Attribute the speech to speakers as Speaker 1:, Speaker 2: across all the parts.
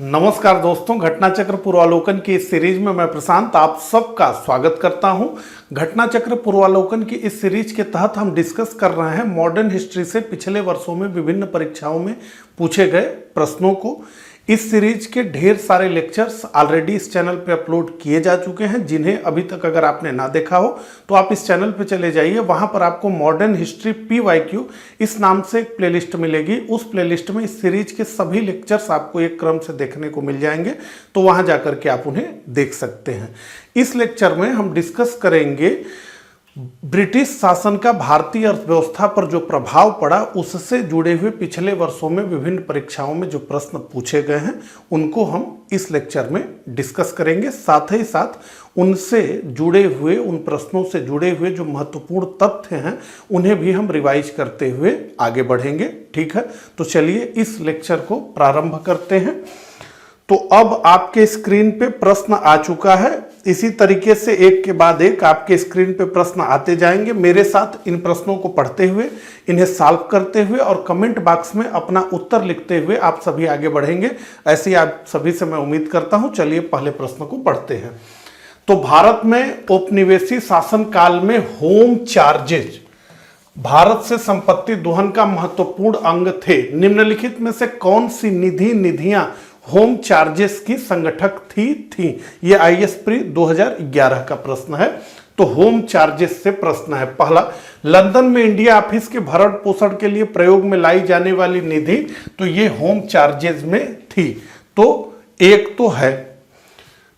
Speaker 1: नमस्कार दोस्तों, घटना चक्र पूर्वालोकन की इस सीरीज में मैं प्रशांत आप सबका स्वागत करता हूं। घटना चक्र पूर्वालोकन की इस सीरीज के तहत हम डिस्कस कर रहे हैं मॉडर्न हिस्ट्री से पिछले वर्षों में विभिन्न परीक्षाओं में पूछे गए प्रश्नों को। इस सीरीज के ढेर सारे लेक्चर्स ऑलरेडी इस चैनल पे अपलोड किए जा चुके हैं, जिन्हें अभी तक अगर आपने ना देखा हो तो आप इस चैनल पे चले जाइए। वहां पर आपको मॉडर्न हिस्ट्री PYQ इस नाम से एक प्लेलिस्ट मिलेगी। उस प्लेलिस्ट में इस सीरीज के सभी लेक्चर्स आपको एक क्रम से देखने को मिल जाएंगे, तो वहां जाकर के आप उन्हें देख सकते हैं। इस लेक्चर में हम डिस्कस करेंगे ब्रिटिश शासन का भारतीय अर्थव्यवस्था पर जो प्रभाव पड़ा, उससे जुड़े हुए पिछले वर्षों में विभिन्न परीक्षाओं में जो प्रश्न पूछे गए हैं उनको हम इस लेक्चर में डिस्कस करेंगे। साथ ही साथ उनसे जुड़े हुए, उन प्रश्नों से जुड़े हुए जो महत्वपूर्ण तथ्य हैं उन्हें भी हम रिवाइज करते हुए आगे बढ़ेंगे। ठीक है, तो चलिए इस लेक्चर को प्रारंभ करते हैं। तो अब आपके स्क्रीन पे प्रश्न आ चुका है। इसी तरीके से एक के बाद एक आपके स्क्रीन पे प्रश्न आते जाएंगे। मेरे साथ इन प्रश्नों को पढ़ते हुए, इन्हें सॉल्व करते हुए और कमेंट बॉक्स में अपना उत्तर लिखते हुए आप सभी आगे बढ़ेंगे, ऐसी आप सभी से मैं उम्मीद करता हूं। चलिए पहले प्रश्न को पढ़ते हैं। तो भारत में औपनिवेशिक शासन काल में होम चार्जेज भारत से संपत्ति दोहन का महत्वपूर्ण अंग थे। निम्नलिखित में से कौन सी निधियां होम चार्जेस की संगठक थी? यह IAS प्री 2011 का प्रश्न है। तो होम चार्जेस से प्रश्न है पहला, लंदन में इंडिया ऑफिस के भरण पोषण के लिए प्रयोग में लाई जाने वाली निधि, तो ये होम चार्जेस में थी। तो एक तो है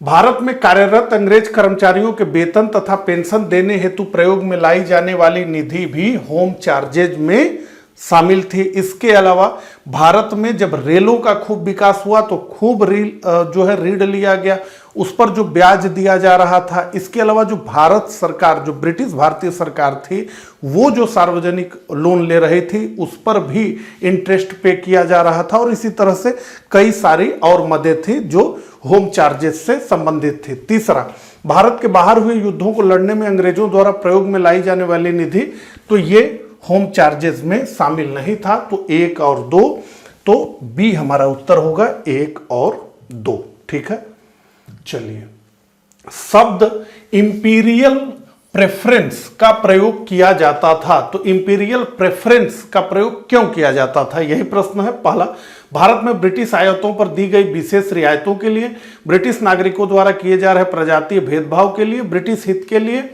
Speaker 1: भारत में कार्यरत अंग्रेज कर्मचारियों के वेतन तथा पेंशन देने हेतु प्रयोग में लाई जाने वाली निधि भी होम चार्जेज में शामिल थी। इसके अलावा भारत में जब रेलों का खूब विकास हुआ तो खूब ऋण लिया गया, उस पर जो ब्याज दिया जा रहा था। इसके अलावा जो भारत सरकार, जो ब्रिटिश भारतीय सरकार थी, वो जो सार्वजनिक लोन ले रही थी उस पर भी इंटरेस्ट पे किया जा रहा था। और इसी तरह से कई सारी और मदें थी जो होम चार्जेस से संबंधित थी। तीसरा, भारत के बाहर हुए युद्धों को लड़ने में अंग्रेजों द्वारा प्रयोग में लाई जाने वाली निधि, तो ये होम चार्जेस में शामिल नहीं था। तो 1 और 2, तो बी हमारा उत्तर होगा 1 और 2। ठीक है, चलिए शब्द इंपीरियल प्रेफरेंस का प्रयोग किया जाता था। तो इंपीरियल प्रेफरेंस का प्रयोग क्यों किया जाता था, यही प्रश्न है। पहला, भारत में ब्रिटिश आयातों पर दी गई विशेष रियायतों के लिए, ब्रिटिश नागरिकों द्वारा किए जा रहे प्रजातीय भेदभाव के लिए, ब्रिटिश हित के लिए,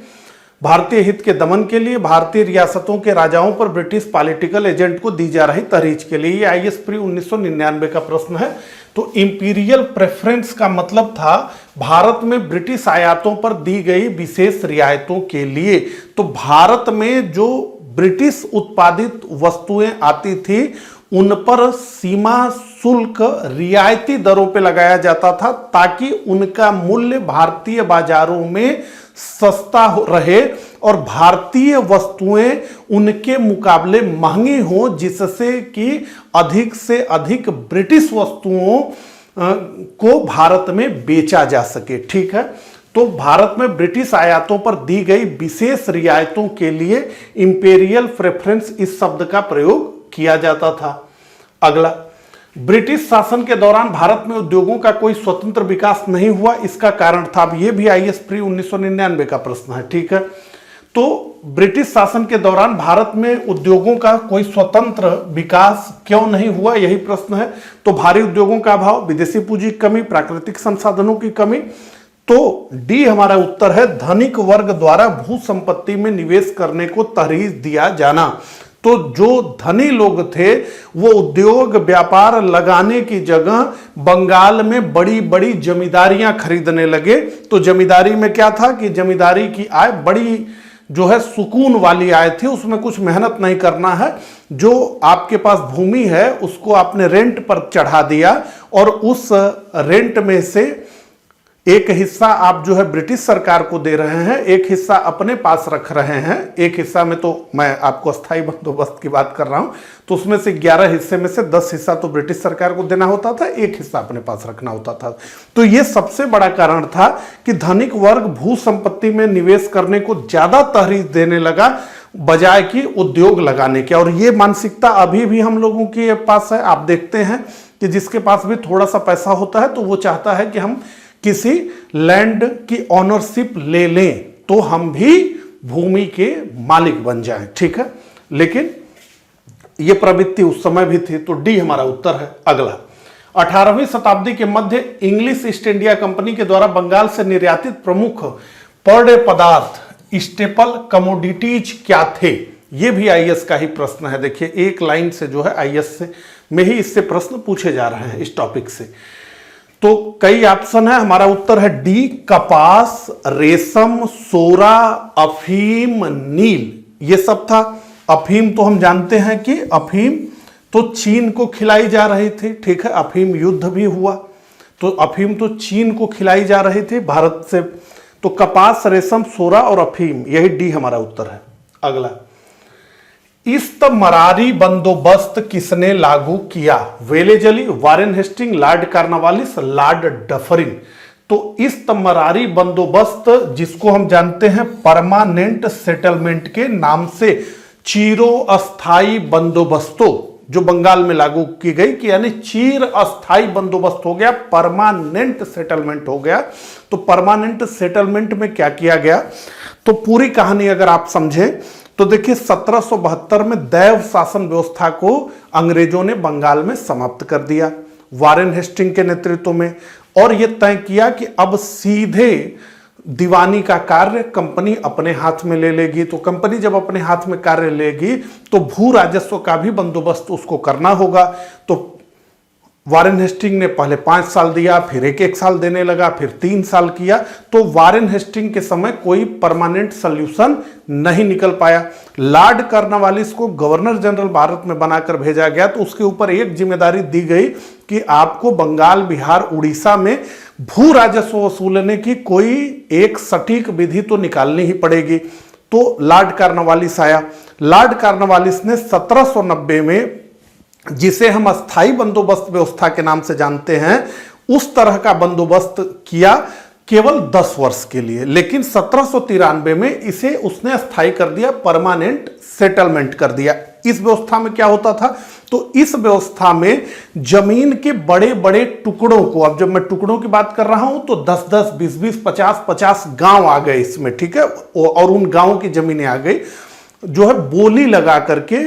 Speaker 1: भारतीय हित के दमन के लिए, भारतीय रियासतों के राजाओं पर ब्रिटिश पॉलिटिकल एजेंट को दी जा रही तहरीज के लिए। ये IAS प्री 1999 का प्रश्न है। तो इंपीरियल प्रेफरेंस का मतलब था भारत में ब्रिटिश आयातों पर दी गई विशेष रियायतों के लिए। तो भारत में जो ब्रिटिश उत्पादित वस्तुएं आती थी उन पर सीमा शुल्क रियायती दरों पर लगाया जाता था, ताकि उनका मूल्य भारतीय बाजारों में सस्ता रहे और भारतीय वस्तुएं उनके मुकाबले महंगी हो, जिससे कि अधिक से अधिक ब्रिटिश वस्तुओं को भारत में बेचा जा सके। ठीक है, तो भारत में ब्रिटिश आयातों पर दी गई विशेष रियायतों के लिए इंपीरियल प्रेफरेंस इस शब्द का प्रयोग किया जाता था। अगला, ब्रिटिश शासन के दौरान भारत में उद्योगों का कोई स्वतंत्र विकास नहीं हुआ, इसका कारण था। अब यह भी IAS प्री 1999 का प्रश्न है। ठीक है, तो ब्रिटिश शासन के दौरान भारत में उद्योगों का कोई स्वतंत्र विकास क्यों नहीं हुआ, यही प्रश्न है। तो भारी उद्योगों का अभाव, विदेशी पूंजी की कमी, प्राकृतिक संसाधनों की कमी। तो डी हमारा उत्तर है, धनिक वर्ग द्वारा भू संपत्ति में निवेश करने को तरजीह दिया जाना। तो जो धनी लोग थे वो उद्योग व्यापार लगाने की जगह बंगाल में बड़ी बड़ी जमींदारियां खरीदने लगे। तो जमींदारी में क्या था कि जमींदारी की आय बड़ी जो है सुकून वाली आय थी, उसमें कुछ मेहनत नहीं करना है। जो आपके पास भूमि है उसको आपने रेंट पर चढ़ा दिया और उस रेंट में से एक हिस्सा आप जो है ब्रिटिश सरकार को दे रहे हैं, एक हिस्सा अपने पास रख रहे हैं। एक हिस्सा में तो मैं आपको अस्थायी बंदोबस्त की बात कर रहा हूं, तो उसमें से 11 हिस्से में से 10 हिस्सा तो ब्रिटिश सरकार को देना होता था, एक हिस्सा अपने पास रखना होता था। तो यह सबसे बड़ा कारण था कि धनिक वर्ग भू संपत्ति में निवेश करने को ज्यादा तरजीह देने लगा बजाय कि उद्योग लगाने के। और ये मानसिकता अभी भी हम लोगों के पास है। आप देखते हैं कि जिसके पास भी थोड़ा सा पैसा होता है तो वो चाहता है कि हम किसी लैंड की ऑनरशिप ले लें तो हम भी भूमि के मालिक बन जाएं, ठीक है। लेकिन ये प्रवृत्ति उस समय भी थी, तो डी हमारा उत्तर है। अगला, 18वीं शताब्दी के मध्य इंग्लिश ईस्ट इंडिया कंपनी के द्वारा बंगाल से निर्यातित प्रमुख पर डे पदार्थ स्टेपल कमोडिटीज क्या थे? ये भी आईएएस का ही प्रश्न है। देखिए एक लाइन से जो है आईएएस से में ही इससे प्रश्न पूछे जा रहे हैं इस टॉपिक से। तो कई ऑप्शन है, हमारा उत्तर है डी, कपास, रेशम, सोरा, अफीम, नील। ये सब था। अफीम तो हम जानते हैं कि अफीम तो चीन को खिलाई जा रही थी, ठीक है। अफीम युद्ध भी हुआ तो अफीम तो चीन को खिलाई जा रही थी भारत से। तो कपास, रेशम, सोरा और अफीम, यही डी हमारा उत्तर है। अगला, इस्तमरारी बंदोबस्त किसने लागू किया? Wellesley, Warren Hastings, Lord Cornwallis, Lord Dufferin. तो इस्तमरारी बंदोबस्त जिसको हम जानते हैं परमानेंट सेटलमेंट के नाम से, चीरो अस्थाई बंदोबस्तों जो बंगाल में लागू की गई कि यानी चीर अस्थाई बंदोबस्त हो गया, परमानेंट सेटलमेंट हो गया। तो परमानेंट सेटलमेंट में क्या किया गया, तो पूरी कहानी अगर आप समझें तो देखिए 1772 में दैव शासन व्यवस्था को अंग्रेजों ने बंगाल में समाप्त कर दिया वारेन हेस्टिंग के नेतृत्व में, और यह तय किया कि अब सीधे दीवानी का कार्य कंपनी अपने हाथ में ले लेगी। तो कंपनी जब अपने हाथ में कार्य लेगी तो भू राजस्व का भी बंदोबस्त उसको करना होगा। तो वारेन हेस्टिंग ने पहले 5 साल दिया, फिर एक साल देने लगा, फिर 3 साल किया। तो वारेन हेस्टिंग के समय कोई परमानेंट सॉल्यूशन नहीं निकल पाया। लॉर्ड कॉर्नवालिस को गवर्नर जनरल भारत में बनाकर भेजा गया, तो उसके ऊपर एक जिम्मेदारी दी गई कि आपको बंगाल, बिहार, उड़ीसा में भू राजस्व वसूलने की कोई एक सटीक विधि तो निकालनी ही पड़ेगी। तो लॉर्ड कॉर्नवालिस आया। लॉर्ड कॉर्नवालिस ने 1790 में जिसे हम अस्थाई बंदोबस्त व्यवस्था के नाम से जानते हैं, उस तरह का बंदोबस्त किया केवल 10 वर्ष के लिए। लेकिन 1793 में इसे उसने स्थायी कर दिया, परमानेंट सेटलमेंट कर दिया। इस व्यवस्था में क्या होता था, तो इस व्यवस्था में जमीन के बड़े बड़े टुकड़ों को, अब जब मैं टुकड़ों की बात कर रहा हूं तो 10-10, 20-20, 50-50 गांव आ गए इसमें, ठीक है। और उन गांवों की जमीनें आ गई, जो है बोली लगा करके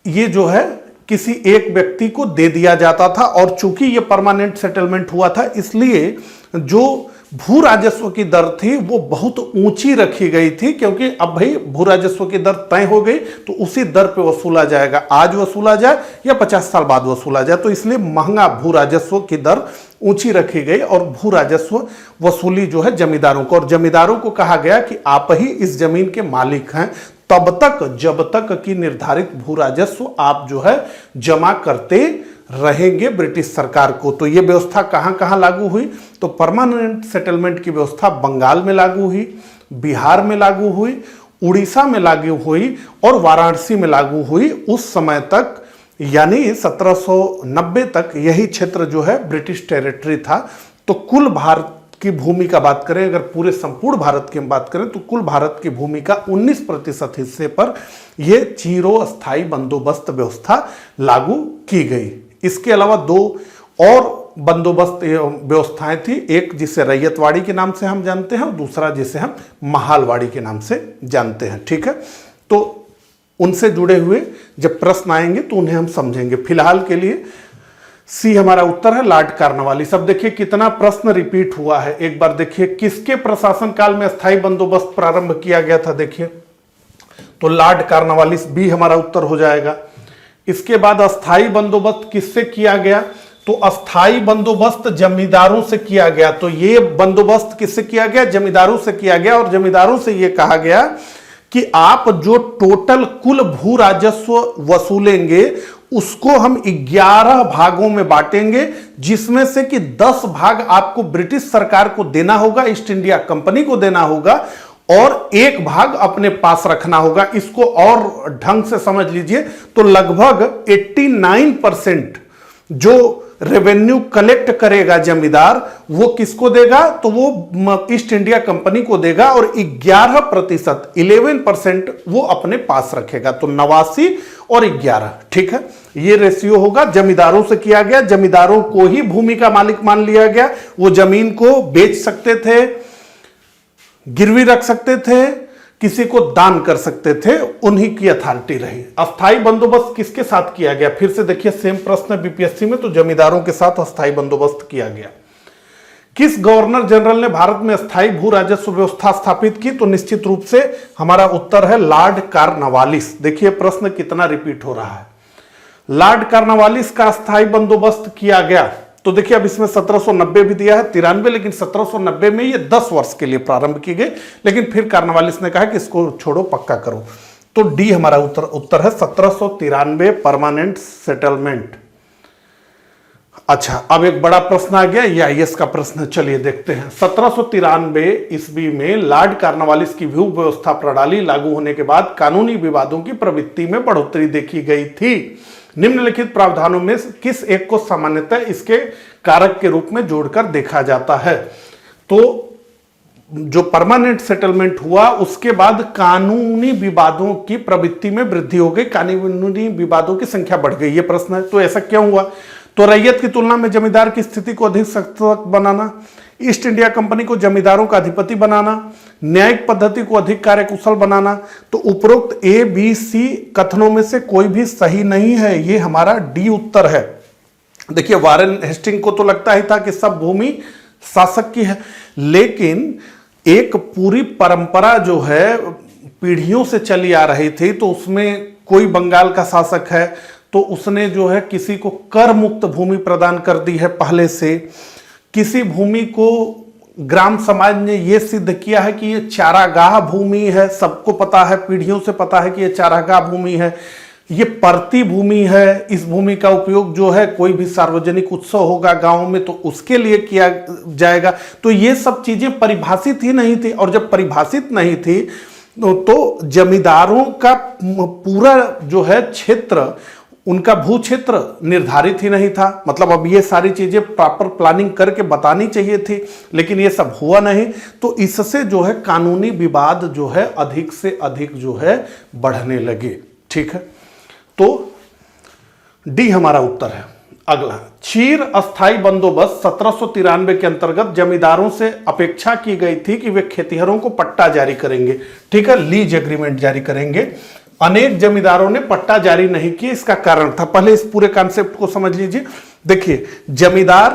Speaker 1: ये जो है किसी एक व्यक्ति को दे दिया जाता था। और चूंकि ये परमानेंट सेटलमेंट हुआ था, इसलिए जो भू राजस्व की दर थी वो बहुत ऊंची रखी गई थी, क्योंकि अब भाई भू राजस्व की दर तय हो गई तो उसी दर पे वसूला जाएगा, आज वसूला जाए या 50 साल बाद वसूला जाए। तो इसलिए महंगा भू राजस्व की दर ऊंची रखी गई और भू राजस्व वसूली जो है जमींदारों को, और जमींदारों को कहा गया कि आप ही इस जमीन के मालिक हैं तब तक जब तक कि निर्धारित भू राजस्व आप जो है जमा करते रहेंगे ब्रिटिश सरकार को। तो यह व्यवस्था कहां कहां लागू हुई, तो परमानेंट सेटलमेंट की व्यवस्था बंगाल में लागू हुई, बिहार में लागू हुई, उड़ीसा में लागू हुई और वाराणसी में लागू हुई। उस समय तक यानी 1790 तक यही क्षेत्र जो है ब्रिटिश टेरिटरी था। तो कुल भारत की भूमि का बात करें, अगर पूरे संपूर्ण भारत की हम बात करें, तो कुल भारत की भूमि का 19% हिस्से पर यह चिरस्थायी बंदोबस्त व्यवस्था लागू की गई। इसके अलावा 2 और बंदोबस्त व्यवस्थाएं थी, एक जिसे रैयतवाड़ी के नाम से हम जानते हैं और दूसरा जिसे हम महालवाड़ी के नाम से जानते हैं, ठीक है। तो उनसे जुड़े हुए जब प्रश्न आएंगे तो उन्हें हम समझेंगे। फिलहाल के लिए सी हमारा उत्तर है, लॉर्ड कॉर्नवालिस। अब देखिए कितना प्रश्न रिपीट हुआ है, एक बार देखिए किसके प्रशासन काल में अस्थायी बंदोबस्त प्रारंभ किया गया था, देखिए तो लॉर्ड कॉर्नवालिस, बी हमारा उत्तर हो जाएगा। इसके बाद अस्थायी बंदोबस्त किससे किया गया, तो अस्थायी बंदोबस्त जमींदारों से किया गया। तो ये बंदोबस्त किससे किया गया, जमींदारों से किया गया, और जमींदारों से यह कहा गया कि आप जो टोटल कुल भू राजस्व वसूलेंगे उसको हम 11 भागों में बांटेंगे, जिसमें से कि 10 भाग आपको ब्रिटिश सरकार को देना होगा, ईस्ट इंडिया कंपनी को देना होगा, और 1 भाग अपने पास रखना होगा। इसको और ढंग से समझ लीजिए तो लगभग 89% जो रेवेन्यू कलेक्ट करेगा जमींदार वो किसको देगा, तो वो ईस्ट इंडिया कंपनी को देगा, और 11% 11% वो अपने पास रखेगा। तो 89 और 11, ठीक है। ये रेशियो होगा, जमींदारों से किया गया, जमींदारों को ही भूमि का मालिक मान लिया गया, वो जमीन को बेच सकते थे, गिरवी रख सकते थे, किसी को दान कर सकते थे, उन्हीं की अथॉरिटी रही। अस्थाई बंदोबस्त किसके साथ किया गया? फिर से देखिए सेम प्रश्न बीपीएससी में, तो जमींदारों के साथ अस्थाई बंदोबस्त किया गया। किस गवर्नर जनरल ने भारत में अस्थाई भू राजस्व व्यवस्था स्थापित की? तो निश्चित रूप से हमारा उत्तर है लॉर्ड कॉर्नवालिस। देखिए प्रश्न कितना रिपीट हो रहा है। लॉर्ड कॉर्नवालिस का अस्थाई बंदोबस्त किया गया। तो देखिए अब इसमें 1790 भी दिया है, 93, लेकिन 1790 में ये 10 वर्ष के लिए प्रारंभ की गई, लेकिन फिर कॉर्नवालिस ने कहा कि इसको छोड़ो, पक्का करो। तो डी हमारा उत्तर है 1793 परमानेंट सेटलमेंट। अच्छा, अब एक बड़ा प्रश्न आ गया, ये आईएएस का प्रश्न है, चलिए देखते हैं। 1793 ईस्वी में लॉर्ड कॉर्नवालिस की भू व्यवस्था प्रणाली लागू होने के बाद कानूनी विवादों की प्रवृत्ति में बढ़ोतरी देखी गई थी। निम्नलिखित प्रावधानों में किस एक को सामान्यतः इसके कारक के रूप में जोड़कर देखा जाता है? तो जो परमानेंट सेटलमेंट हुआ उसके बाद कानूनी विवादों की प्रवृत्ति में वृद्धि हो गई, कानूनी विवादों की संख्या बढ़ गई, ये प्रश्न है। तो ऐसा क्यों हुआ? तो रैयत की तुलना में जमींदार की स्थिति को अधिक सख्त बनाना, ईस्ट इंडिया कंपनी को जमींदारों का अधिपति बनाना, न्यायिक पद्धति को अधिक कार्यकुशल बनाना। तो उपरोक्त ए बी सी कथनों में से कोई भी सही नहीं है, ये हमारा डी उत्तर है। देखिए वारेन हेस्टिंग को तो लगता ही था कि सब भूमि शासक की है, लेकिन एक पूरी परंपरा जो है पीढ़ियों से चली आ रही थी, तो उसमें कोई बंगाल का शासक है तो उसने जो है किसी को कर मुक्त भूमि प्रदान कर दी है पहले से। किसी भूमि को ग्राम समाज ने यह सिद्ध किया है कि ये चारागाह भूमि है, सबको पता है, पीढ़ियों से पता है कि ये चारागाह भूमि है, ये परती भूमि है। इस भूमि का उपयोग जो है कोई भी सार्वजनिक उत्सव होगा गांव में तो उसके लिए किया जाएगा। तो ये सब चीजें परिभाषित ही नहीं थी, और जब परिभाषित नहीं थी तो जमींदारों का पूरा जो है क्षेत्र, उनका भू क्षेत्र निर्धारित ही नहीं था। मतलब अब ये सारी चीजें प्रॉपर प्लानिंग करके बतानी चाहिए थी, लेकिन ये सब हुआ नहीं। तो इससे जो है कानूनी विवाद जो है अधिक से अधिक जो है बढ़ने लगे। ठीक है, तो डी हमारा उत्तर है। अगला, चीर अस्थाई बंदोबस्त 1793 के अंतर्गत जमींदारों से अपेक्षा की गई थी कि वे खेतिहरों को पट्टा जारी करेंगे। ठीक है, लीज एग्रीमेंट जारी करेंगे। अनेक जमींदारों ने पट्टा जारी नहीं किया, इसका कारण था, पहले इस पूरे कॉन्सेप्ट को समझ लीजिए। देखिए जमींदार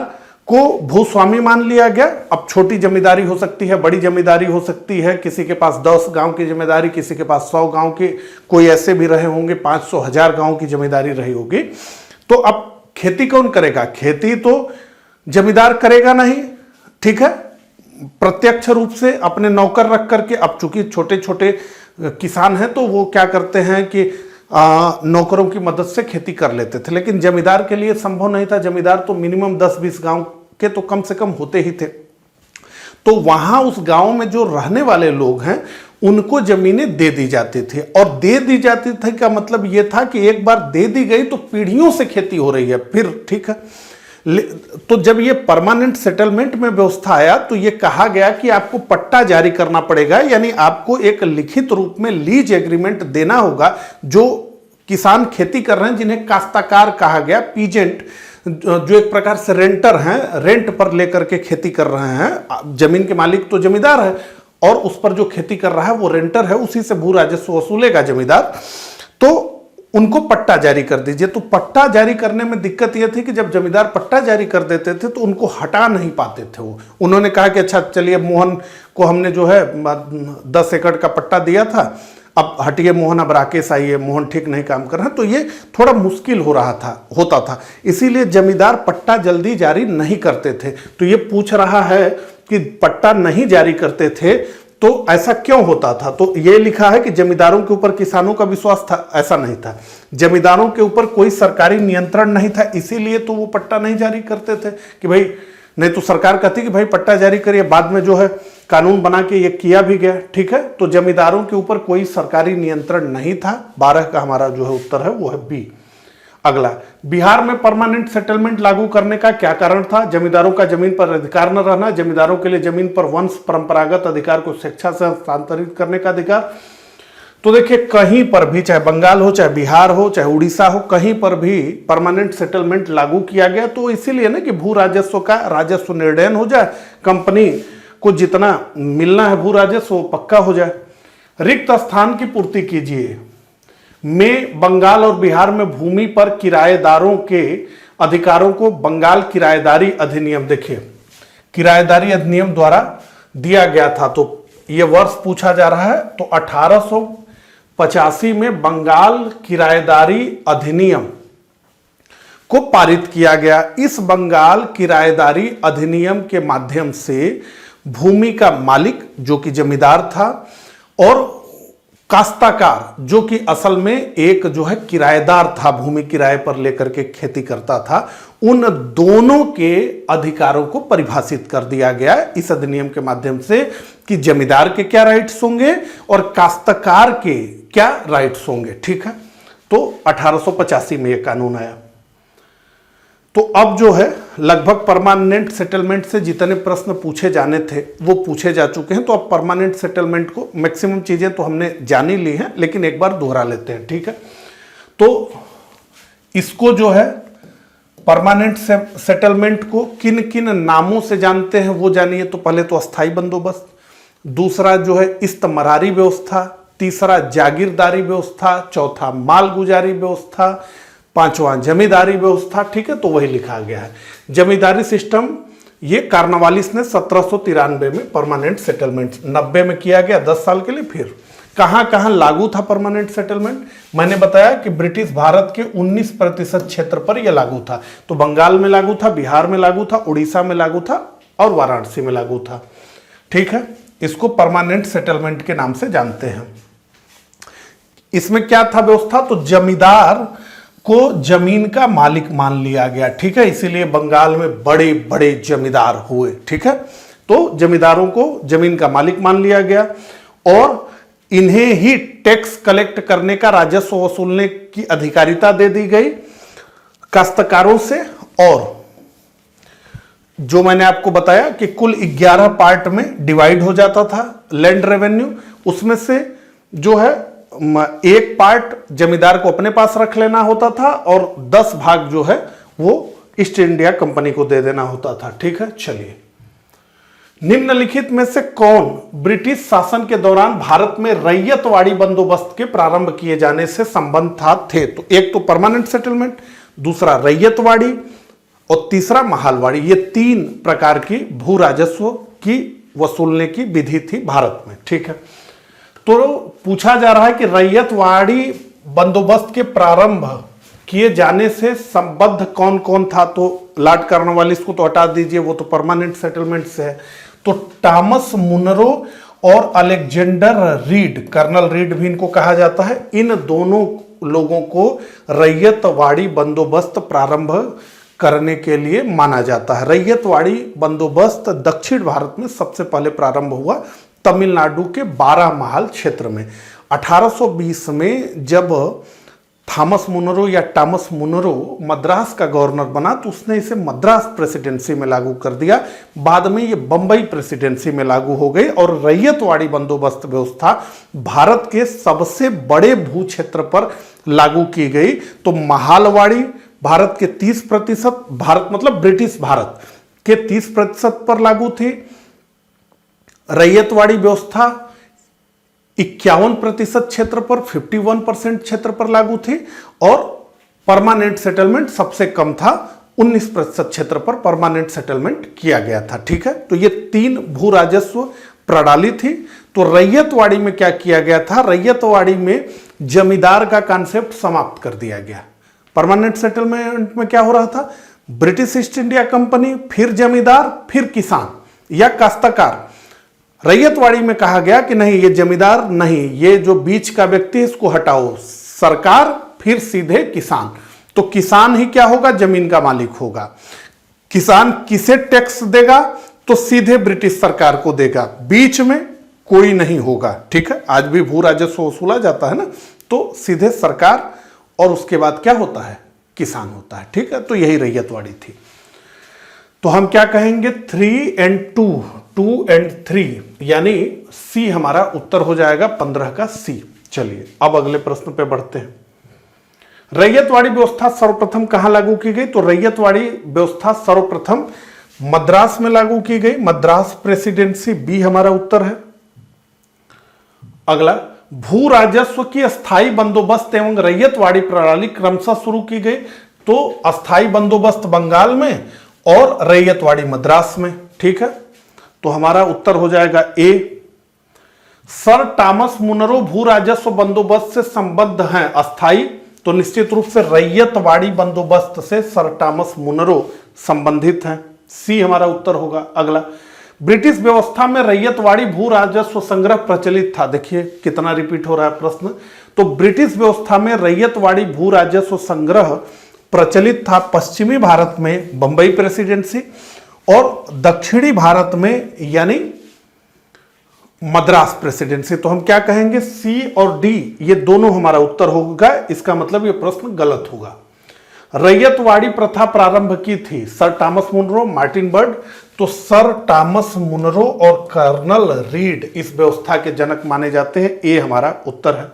Speaker 1: को भूस्वामी मान लिया गया। अब छोटी जमींदारी हो सकती है, बड़ी जमींदारी हो सकती है, किसी के पास 10 गांव की जमींदारी, किसी के पास 100 गांव की, कोई ऐसे भी रहे होंगे 500 1000 गांव की जमींदारी रही होगी। तो अब खेती कौन करेगा? खेती तो जमींदार करेगा नहीं, ठीक है, प्रत्यक्ष रूप से अपने नौकर रख करके। अब चूंकि छोटे छोटे किसान हैं तो वो क्या करते हैं कि नौकरों की मदद से खेती कर लेते थे, लेकिन जमींदार के लिए संभव नहीं था। जमींदार तो मिनिमम 10-20 गांव के तो कम से कम होते ही थे। तो वहां उस गांव में जो रहने वाले लोग हैं उनको जमीनें दे दी जाती थी, और दे दी जाती थी का मतलब यह था कि एक बार दे दी गई तो पीढ़ियों से खेती हो रही है फिर। ठीक है, तो जब ये परमानेंट सेटलमेंट में व्यवस्था आया तो ये कहा गया कि आपको पट्टा जारी करना पड़ेगा, यानी आपको एक लिखित रूप में लीज एग्रीमेंट देना होगा। जो किसान खेती कर रहे हैं, जिन्हें काश्तकार कहा गया, पीजेंट, जो एक प्रकार से रेंटर हैं, रेंट पर लेकर के खेती कर रहे हैं। जमीन के मालिक तो जमींदार है और उस पर जो खेती कर रहा है वो रेंटर है, उसी से भू राजस्व वसूलेगा जमींदार। तो उनको पट्टा जारी कर दीजिए। तो पट्टा जारी करने में दिक्कत यह थी कि जब जमींदार पट्टा जारी कर देते थे तो उनको हटा नहीं पाते थे वो। उन्होंने कहा कि अच्छा चलिए, मोहन को हमने जो है 10 एकड़ का पट्टा दिया था, अब हटिए मोहन, अब राकेश आइए, मोहन ठीक नहीं काम कर रहा है। तो ये थोड़ा मुश्किल होता था, इसीलिए जमींदार पट्टा जल्दी जारी नहीं करते थे। तो ये पूछ रहा है कि पट्टा नहीं जारी करते थे तो ऐसा क्यों होता था? तो ये लिखा है कि जमींदारों के ऊपर किसानों का विश्वास था, ऐसा नहीं था। जमींदारों के ऊपर कोई सरकारी नियंत्रण नहीं था, इसीलिए तो वो पट्टा नहीं जारी करते थे कि भाई, नहीं तो सरकार कहती कि भाई पट्टा जारी करिए। बाद में जो है कानून बना के ये किया भी गया। ठीक है, तो जमींदारों के ऊपर कोई सरकारी नियंत्रण नहीं था। 12 का हमारा जो है उत्तर है वो है बी। अगला, बिहार में परमानेंट सेटलमेंट लागू करने का क्या कारण था? जमींदारों का जमीन पर अधिकार न रहना, जमींदारों के लिए जमीन पर वंश परंपरागत अधिकार को स्वेच्छा से हस्तांतरित करने का अधिकार। तो देखिए कहीं पर भी, चाहे बंगाल हो, चाहे बिहार हो, चाहे उड़ीसा हो, कहीं पर भी परमानेंट सेटलमेंट लागू किया गया। तो इसीलिए ना कि भू राजस्व का राजस्व निर्णयन हो जाए, कंपनी को जितना मिलना है भू राजस्व वो पक्का हो जाए। रिक्त स्थान की पूर्ति कीजिए में बंगाल और बिहार में भूमि पर किराएदारों के अधिकारों को बंगाल किराएदारी अधिनियम, देखिए किराएदारी अधिनियम द्वारा दिया गया था। तो यह वर्ष पूछा जा रहा है, तो 1885 में बंगाल किराएदारी अधिनियम को पारित किया गया। इस बंगाल किराएदारी अधिनियम के माध्यम से भूमि का मालिक जो कि जमींदार था और काश्तकार जो कि असल में एक जो है किराएदार था, भूमि किराए पर लेकर के खेती करता था, उन दोनों के अधिकारों को परिभाषित कर दिया गया इस अधिनियम के माध्यम से कि जमींदार के क्या राइट्स होंगे और काश्तकार के क्या राइट्स होंगे। ठीक है, तो 1885 में यह कानून आया। तो अब जो है लगभग परमानेंट सेटलमेंट से जितने प्रश्न पूछे जाने थे वो पूछे जा चुके हैं। तो अब परमानेंट सेटलमेंट को मैक्सिमम चीजें तो हमने जान ही ली हैं, लेकिन एक बार दोहरा लेते हैं। ठीक है, तो इसको जो है परमानेंट सेटलमेंट को किन किन नामों से जानते हैं वो जानिए। तो पहले तो अस्थाई बंदोबस्त, दूसरा जो है इस्तमरारी व्यवस्था, तीसरा जागीरदारी व्यवस्था, चौथा मालगुजारी व्यवस्था, पांचवा जमींदारी व्यवस्था। ठीक है, तो वही लिखा गया है। जमींदारी सिस्टम ये कार्नवालिस ने 1793 में परमानेंट सेटलमेंट 90 में किया गया 10 साल के लिए। फिर कहां कहां लागू था परमानेंट सेटलमेंट? मैंने बताया कि ब्रिटिश भारत के 19% क्षेत्र पर यह लागू था। तो बंगाल में लागू था, बिहार में लागू था, उड़ीसा में लागू था और वाराणसी में लागू था। ठीक है, इसको परमानेंट सेटलमेंट के नाम से जानते हैं। इसमें क्या था व्यवस्था? तो जमींदार को जमीन का मालिक मान लिया गया। ठीक है, इसीलिए बंगाल में बड़े बड़े जमींदार हुए। ठीक है, तो जमींदारों को जमीन का मालिक मान लिया गया और इन्हें ही टैक्स कलेक्ट करने का, राजस्व वसूलने की अधिकारिता दे दी गई काश्तकारों से। और जो मैंने आपको बताया कि कुल 11 पार्ट में डिवाइड हो जाता था लैंड रेवेन्यू, उसमें से जो है एक पार्ट जमींदार को अपने पास रख लेना होता था और 10 भाग जो है वो ईस्ट इंडिया कंपनी को दे देना होता था। ठीक है, चलिए निम्नलिखित में से कौन ब्रिटिश शासन के दौरान भारत में रैयतवाड़ी बंदोबस्त के प्रारंभ किए जाने से संबंध थे? तो एक तो परमानेंट सेटलमेंट, दूसरा रैयतवाड़ी और तीसरा महालवाड़ी। ये 3 प्रकार की भू राजस्व की वसूलने की विधि थी भारत में। ठीक है, तो पूछा जा रहा है कि रैयतवाड़ी बंदोबस्त के प्रारंभ किए जाने से संबद्ध कौन कौन था? तो लॉर्ड कॉर्नवालिस को तो हटा दीजिए, वो तो परमानेंट सेटलमेंट से है। तो टॉमस मुनरो और अलेक्जेंडर रीड, कर्नल रीड भी इनको कहा जाता है, इन दोनों लोगों को रैयतवाड़ी बंदोबस्त प्रारंभ करने के लिए माना जाता है। रैयतवाड़ी बंदोबस्त दक्षिण भारत में सबसे पहले प्रारंभ हुआ तमिलनाडु के 12 महाल क्षेत्र में। 1820 में जब थॉमस मुनरो या टॉमस मुनरो मद्रास का गवर्नर बना तो उसने इसे मद्रास प्रेसिडेंसी में लागू कर दिया। बाद में ये बंबई प्रेसिडेंसी में लागू हो गई और रैयतवाड़ी बंदोबस्त व्यवस्था भारत के सबसे बड़े भू क्षेत्र पर लागू की गई। तो महालवाड़ी भारत के 30%, भारत मतलब ब्रिटिश भारत के 30% पर लागू थी। रैयतवाड़ी व्यवस्था 51% क्षेत्र पर, 51% क्षेत्र पर लागू थी और परमानेंट सेटलमेंट सबसे कम था, 19% क्षेत्र पर परमानेंट सेटलमेंट किया गया था। ठीक है, तो ये 3 भू राजस्व प्रणाली थी। तो रैयतवाड़ी में क्या किया गया था? रैयतवाड़ी में जमींदार का कॉन्सेप्ट समाप्त कर दिया गया। परमानेंट सेटलमेंट में क्या हो रहा था? ब्रिटिश ईस्ट इंडिया कंपनी, फिर जमींदार, फिर किसान या काश्तकार। रैयतवाड़ी में कहा गया कि नहीं, ये जमींदार नहीं, ये जो बीच का व्यक्ति है इसको हटाओ, सरकार फिर सीधे किसान। तो किसान ही क्या होगा? जमीन का मालिक होगा। किसान किसे टैक्स देगा? तो सीधे ब्रिटिश सरकार को देगा, बीच में कोई नहीं होगा। ठीक है, आज भी भू राजस्व वसूला जाता है ना, तो सीधे सरकार और उसके बाद क्या होता है? किसान होता है। ठीक है, तो यही रैयतवाड़ी थी। तो हम क्या कहेंगे? 3 और 2 और 3, यानी सी हमारा उत्तर हो जाएगा 15 का सी। चलिए अब अगले प्रश्न पे बढ़ते हैं। रैयतवाड़ी व्यवस्था सर्वप्रथम कहां लागू की गई? तो रैयतवाड़ी व्यवस्था सर्वप्रथम मद्रास में लागू की गई, मद्रास प्रेसिडेंसी, बी हमारा उत्तर है। अगला, भू राजस्व की स्थायी बंदोबस्त एवं रैयतवाड़ी प्रणाली क्रमशः शुरू की गई। तो अस्थायी बंदोबस्त बंगाल में और रैयतवाड़ी मद्रास में, ठीक है। तो हमारा उत्तर हो जाएगा ए। सर टॉमस मुनरो भू राजस्व बंदोबस्त से संबद्ध हैं, अस्थायी, तो निश्चित रूप से रैयतवाड़ी बंदोबस्त से सर टॉमस मुनरो संबंधित हैं, सी हमारा उत्तर होगा। अगला, ब्रिटिश व्यवस्था में रैयतवाड़ी भू राजस्व संग्रह प्रचलित था। देखिए कितना रिपीट हो रहा है प्रश्न। तो ब्रिटिश व्यवस्था में रैयतवाड़ी भू राजस्व संग्रह प्रचलित था पश्चिमी भारत में बंबई प्रेसिडेंसी और दक्षिणी भारत में यानी मद्रास प्रेसिडेंसी। तो हम क्या कहेंगे, सी और डी, ये दोनों हमारा उत्तर होगा। इसका मतलब ये प्रश्न गलत होगा। रैयतवाड़ी प्रथा प्रारंभ की थी sir Thomas Munro, Martin Bird. तो सर टॉमस मुनरो और कर्नल रीड इस व्यवस्था के जनक माने जाते हैं, ए हमारा उत्तर है।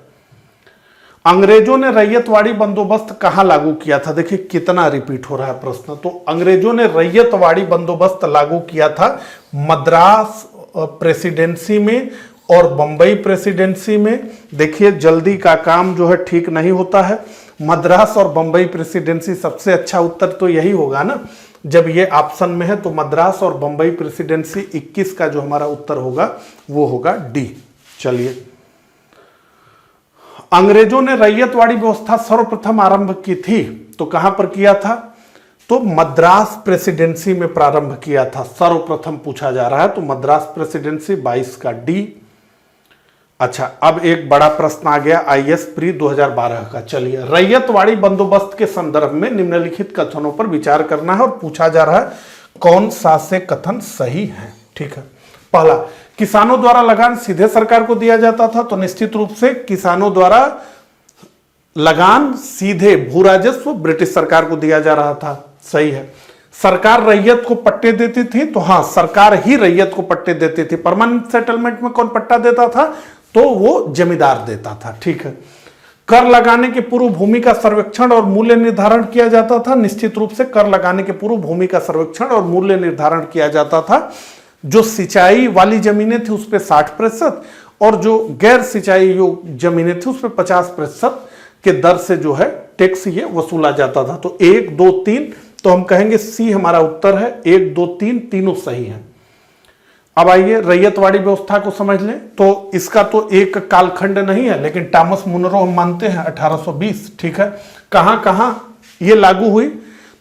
Speaker 1: अंग्रेजों ने रैयतवाड़ी बंदोबस्त कहां लागू किया था? देखिए कितना रिपीट हो रहा है प्रश्न। तो अंग्रेजों ने रैयतवाड़ी बंदोबस्त लागू किया था मद्रास प्रेसिडेंसी में और बंबई प्रेसिडेंसी में। देखिए जल्दी का काम जो है ठीक नहीं होता है। मद्रास और बंबई प्रेसिडेंसी, सबसे अच्छा उत्तर तो यही होगा ना, जब ये ऑप्शन में है। तो मद्रास और बंबई प्रेसिडेंसी 21 का जो हमारा उत्तर होगा वो होगा डी। चलिए, अंग्रेजों ने रैयतवाड़ी व्यवस्था सर्वप्रथम आरंभ की थी, तो कहां पर किया था? तो मद्रास प्रेसिडेंसी में प्रारंभ किया था, सर्वप्रथम पूछा जा रहा है। तो मद्रास प्रेसिडेंसी 22 का डी। अच्छा, अब एक बड़ा प्रश्न आ गया आईएएस प्री 2012 का। चलिए, रैयतवाड़ी बंदोबस्त के संदर्भ में निम्नलिखित कथनों पर विचार करना है और पूछा जा रहा है कौन सा से कथन सही है, ठीक है। पहला, किसानों द्वारा लगान सीधे सरकार को दिया जाता था। तो निश्चित रूप से किसानों द्वारा लगान सीधे भू राजस्व ब्रिटिश सरकार को दिया जा रहा था, सही है। सरकार रैयत को पट्टे देती थी, तो हां, सरकार ही रैयत को पट्टे देती थी। परमानेंट सेटलमेंट में कौन पट्टा देता था? तो वो जमींदार देता था, ठीक है। कर लगाने के पूर्व भूमि का सर्वेक्षण और मूल्य निर्धारण किया जाता था। निश्चित रूप से कर लगाने के पूर्व भूमि का सर्वेक्षण और मूल्य निर्धारण किया जाता था। जो सिंचाई वाली जमीनें थी उस पर 60% और जो गैर सिंचाई जमीनें थी उस पर 50% के दर से जो है टैक्स ये वसूला जाता था। तो 1, 2, 3, तो हम कहेंगे सी हमारा उत्तर है। 1, 2, 3 तीनों सही हैं। अब आइए रैयतवाड़ी व्यवस्था को समझ लें। तो इसका तो एक कालखंड नहीं है, लेकिन टॉमस मुनरो हम मानते हैं 1820, ठीक है। कहां कहां ये लागू हुई?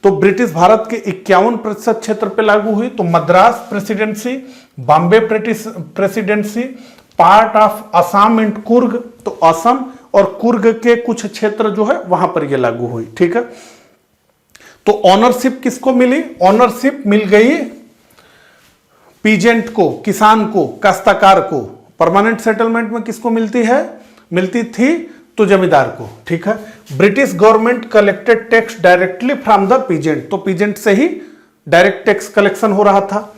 Speaker 1: तो ब्रिटिश भारत के 51% क्षेत्र पे लागू हुई। तो Madras presidency, Bombay presidency, part of Assam and Coorg, तो असम और कुर्ग के कुछ क्षेत्र जो है वहां पर ये लागू हुई, ठीक है। तो ऑनरशिप किसको मिली? ऑनरशिप मिल गई पीजेंट को, किसान को, काश्तकार को। परमानेंट सेटलमेंट में किसको मिलती है? मिलती थी तो जमींदार को, ठीक है। British government collected tax directly from the peasant, तो पीजेंट से ही डायरेक्ट टैक्स कलेक्शन हो रहा था।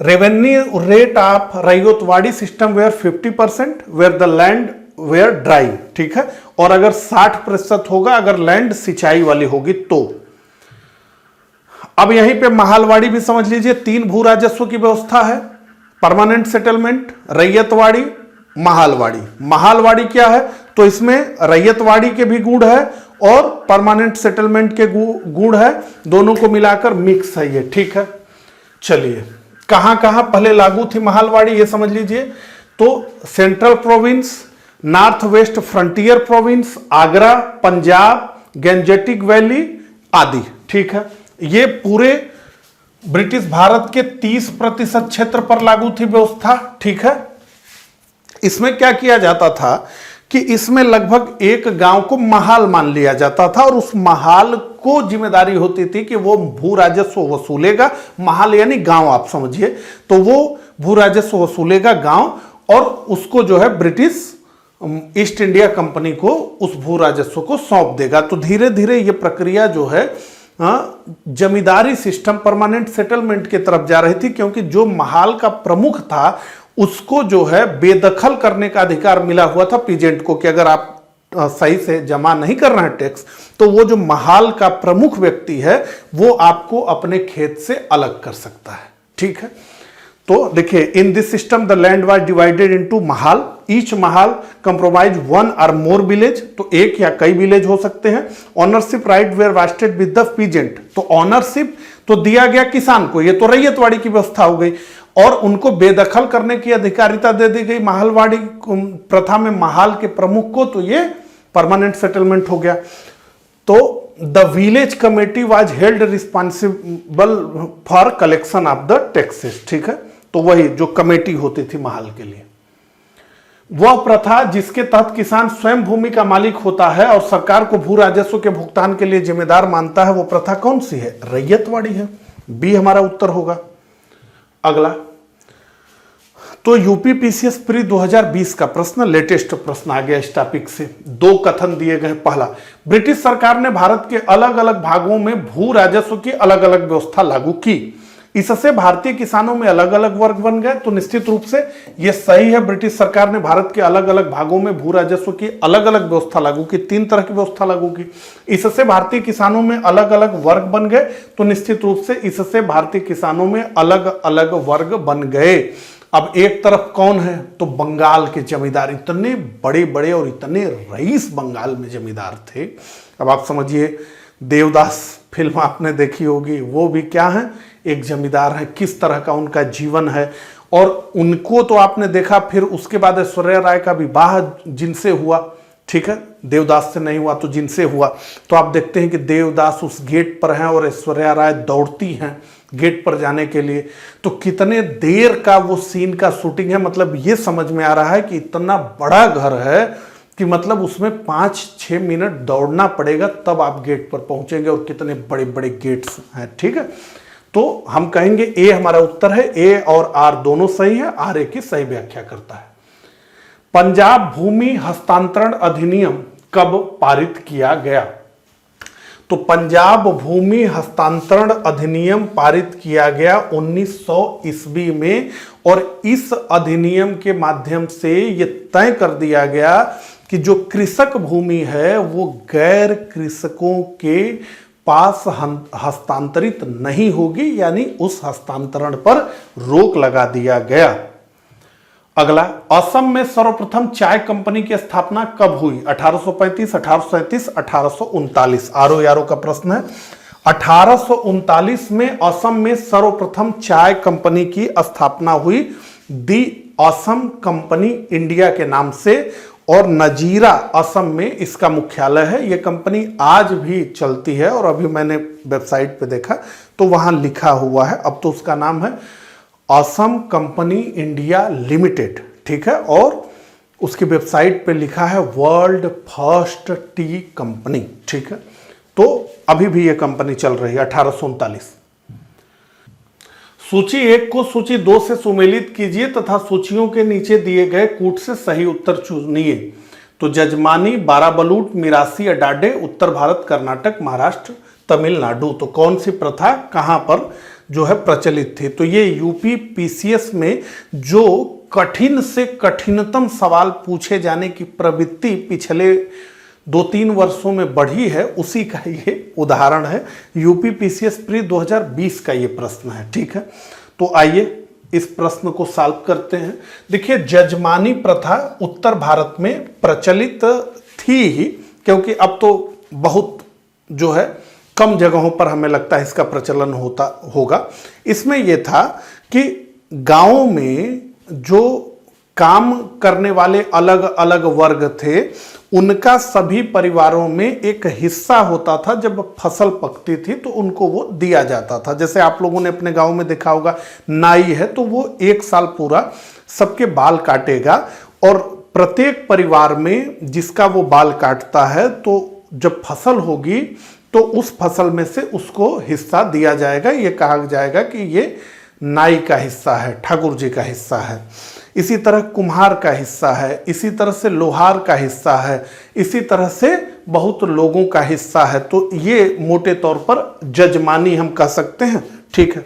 Speaker 1: Revenue rate of ryotwari system were 50% where the land were dry, ठीक है। और अगर 60% होगा अगर लैंड सिंचाई वाली होगी तो। अब यहीं पे महालवाड़ी भी समझ लीजिए, 3 भू राजस्व की व्यवस्था है, परमानेंट सेटलमेंट, रैयतवाड़ी, महालवाड़ी। महालवाड़ी क्या है? तो इसमें रैयतवाड़ी के भी गुण है और परमानेंट सेटलमेंट के गुण है, दोनों को मिलाकर मिक्स है ये, ठीक है। चलिए, कहां कहां पहले लागू थी महालवाड़ी ये समझ लीजिए। तो central province, north west frontier province, Agra, Punjab, Gangetic valley आदि, ठीक है। ये पूरे ब्रिटिश भारत के 30% क्षेत्र पर लागू थी व्यवस्था, ठीक है। इसमें क्या किया जाता था कि इसमें लगभग एक गांव को महाल मान लिया जाता था और उस महाल को जिम्मेदारी होती थी कि वो भू राजस्व वसूलेगा। महाल यानी गांव आप समझिए, तो वो भू राजस्व वसूलेगा गांव और उसको जो है ब्रिटिश ईस्ट इंडिया कंपनी को उस भू राजस्व को सौंप देगा। तो धीरे धीरे ये प्रक्रिया जो है जमींदारी सिस्टम परमानेंट सेटलमेंट की तरफ जा रही थी, क्योंकि जो महाल का प्रमुख था उसको जो है बेदखल करने का अधिकार मिला हुआ था पीजेंट को कि अगर आप सही से जमा नहीं कर रहे हैं टैक्स, तो वो जो महाल का प्रमुख व्यक्ति है वो आपको अपने खेत से अलग कर सकता है। ठीक है, तो देखिए, in this system the land was divided into Mahal, each Mahal compromise one और मोर विलेज, तो एक या कई विलेज हो सकते हैं। Ownership right were vested with the peasant, तो ऑनरशिप तो दिया गया किसान को, ये तो रैयतवाड़ी की व्यवस्था हो गई, और उनको बेदखल करने की अधिकारिता दे दी गई महालवाड़ी प्रथा में महाल के प्रमुख को, तो ये परमानेंट सेटलमेंट हो गया। तो the village committee was held responsible for collection of the taxes. ठीक है, तो वही जो कमेटी होती थी महाल के लिए, वह प्रथा जिसके तहत किसान स्वयं भूमि का मालिक होता है और सरकार को भू राजस्व के भुगतान के लिए जिम्मेदार मानता है, वो प्रथा कौन सी है? रैयतवाड़ी है। बी हमारा उत्तर होगा। अगला, तो यूपी पीसीएस प्री 2020 का प्रश्न, लेटेस्ट प्रश्न आ गया इस टॉपिक से। दो कथन दिए गए। पहला, ब्रिटिश सरकार ने भारत के अलग अलग भागों में भू राजस्व की अलग अलग व्यवस्था लागू की, इससे भारतीय किसानों में अलग अलग वर्ग बन गए। तो निश्चित रूप से यह सही है, ब्रिटिश सरकार ने भारत के अलग अलग भागों में भू राजस्व की अलग अलग व्यवस्था लागू की, 3 तरह की व्यवस्था लागू की, इससे भारतीय किसानों में अलग अलग वर्ग बन गए। तो निश्चित रूप से इससे भारतीय किसानों में अलग अलग वर्ग बन गए। अब एक तरफ कौन है? तो बंगाल के जमींदार, इतने बड़े बड़े और इतने रईस बंगाल में जमींदार थे। अब आप समझिए, देवदास फिल्म आपने देखी होगी, वो भी क्या है? एक जमींदार है। किस तरह का उनका जीवन है, और उनको तो आपने देखा, फिर उसके बाद ऐश्वर्या राय का विवाह जिनसे हुआ, ठीक है, देवदास से नहीं हुआ तो जिनसे हुआ, तो आप देखते हैं कि देवदास उस गेट पर हैं और ऐश्वर्या राय दौड़ती हैं गेट पर जाने के लिए। तो कितने देर का वो सीन का शूटिंग है, मतलब ये समझ में आ रहा है कि इतना बड़ा घर है कि मतलब उसमें 5-6 मिनट दौड़ना पड़ेगा तब आप गेट पर पहुंचेंगे, और कितने बड़े बड़े गेट्स हैं। ठीक है, तो हम कहेंगे ए हमारा उत्तर है। ए और आर दोनों सही है, आर ए की सही व्याख्या करता है। पंजाब भूमि हस्तांतरण अधिनियम कब पारित किया गया? तो पंजाब भूमि हस्तांतरण अधिनियम पारित किया गया 1900 ईस्वी में, और इस अधिनियम के माध्यम से यह तय कर दिया गया कि जो कृषक भूमि है वो गैर कृषकों के पास हस्तांतरित नहीं होगी, यानी उस हस्तांतरण पर रोक लगा दिया गया। अगला, असम में सर्वप्रथम चाय कंपनी की स्थापना कब हुई? 1835, 1837, 1839। आरो यारो का प्रश्न है। 1839 में असम में सर्वप्रथम चाय कंपनी की स्थापना हुई, दी असम कंपनी इंडिया के नाम से, और नजीरा असम में इसका मुख्यालय है। यह कंपनी आज भी चलती है, और अभी मैंने वेबसाइट पे देखा तो वहां लिखा हुआ है, अब तो उसका नाम है असम कंपनी इंडिया लिमिटेड। ठीक है, और उसकी वेबसाइट पे लिखा है वर्ल्ड फर्स्ट टी कंपनी। ठीक है, तो अभी भी यह कंपनी चल रही है। 1839। सूची 1 को सूची 2 से सुमेलित कीजिए तथा सूचियों के नीचे दिए गए कूट से सही उत्तर चुनिए। तो जजमानी, बाराबलूट, मिरासी, अडाडे, उत्तर भारत, कर्नाटक, महाराष्ट्र, तमिलनाडु। तो कौन सी प्रथा कहां पर जो है प्रचलित थी? तो ये यूपी पीसीएस में जो कठिन से कठिनतम सवाल पूछे जाने की प्रवृत्ति पिछले 2-3 वर्षों में बढ़ी है, उसी का ये उदाहरण है। यूपी पीसीएस प्री 2020 का ये प्रश्न है। ठीक है, तो आइए इस प्रश्न को सॉल्व करते हैं। देखिए, जजमानी प्रथा उत्तर भारत में प्रचलित थी ही, क्योंकि अब तो बहुत जो है कम जगहों पर हमें लगता है इसका प्रचलन होता होगा। इसमें यह था कि गांवों में जो काम करने वाले अलग अलग वर्ग थे, उनका सभी परिवारों में एक हिस्सा होता था। जब फसल पकती थी तो उनको वो दिया जाता था। जैसे आप लोगों ने अपने गांव में देखा होगा, नाई है तो वो 1 साल पूरा सबके बाल काटेगा, और प्रत्येक परिवार में जिसका वो बाल काटता है, तो जब फसल होगी तो उस फसल में से उसको हिस्सा दिया जाएगा। ये कहा जाएगा कि ये नाई का हिस्सा है, ठाकुर जी का हिस्सा है। इसी तरह कुम्हार का हिस्सा है, इसी तरह से लोहार का हिस्सा है, इसी तरह से बहुत लोगों का हिस्सा है। तो ये मोटे तौर पर जजमानी हम कह सकते हैं। ठीक है,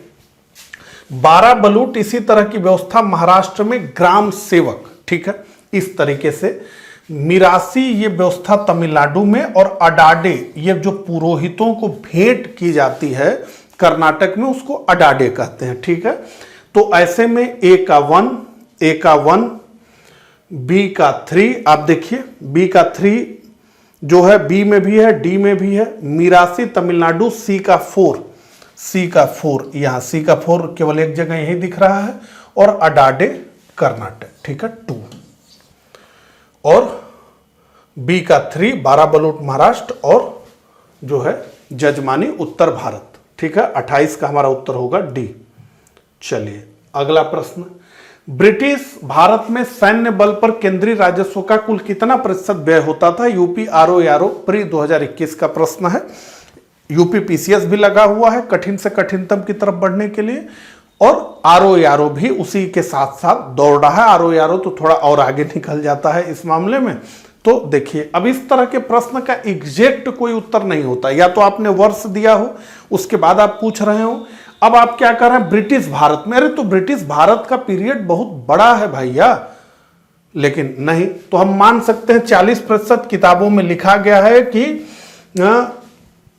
Speaker 1: 12 बलूट इसी तरह की व्यवस्था महाराष्ट्र में ग्राम सेवक, ठीक है, इस तरीके से। मिरासी ये व्यवस्था तमिलनाडु में, और अडाडे ये जो पुरोहितों को भेंट की जाती है कर्नाटक में, उसको अडाडे कहते हैं, ठीक है। तो ऐसे में ए का 1, बी का 3, आप देखिए बी का 3 जो है बी में भी है, डी में भी है। मिरासी तमिलनाडु, सी का 4, यहां सी का 4 केवल एक जगह यही दिख रहा है, और अडाडे कर्नाटक, ठीक है, 2। और बी का 3 12 बलूट महाराष्ट्र, और जो है जजमानी उत्तर भारत, ठीक है। 28 का हमारा उत्तर होगा डी। चलिए अगला प्रश्न, ब्रिटिश भारत में सैन्य बल पर केंद्रीय राजस्व का कुल कितना प्रतिशत व्यय होता था? यूपी आरओ प्री 2021 का प्रश्न है। यूपी पीसीएस भी लगा हुआ है कठिन से कठिनतम की तरफ बढ़ने के लिए, और आरओ भी उसी के साथ साथ दौड़ रहा है। आरओ तो थोड़ा और आगे निकल जाता है इस मामले में। तो देखिए, अब इस तरह के प्रश्न का एग्जैक्ट कोई उत्तर नहीं होता, या तो आपने वर्ष दिया हो उसके बाद आप पूछ रहे हो। अब आप क्या कर रहे हैं, ब्रिटिश भारत में, अरे तो ब्रिटिश भारत का पीरियड बहुत बड़ा है भैया, लेकिन नहीं। तो हम मान सकते हैं 40% किताबों में लिखा गया है कि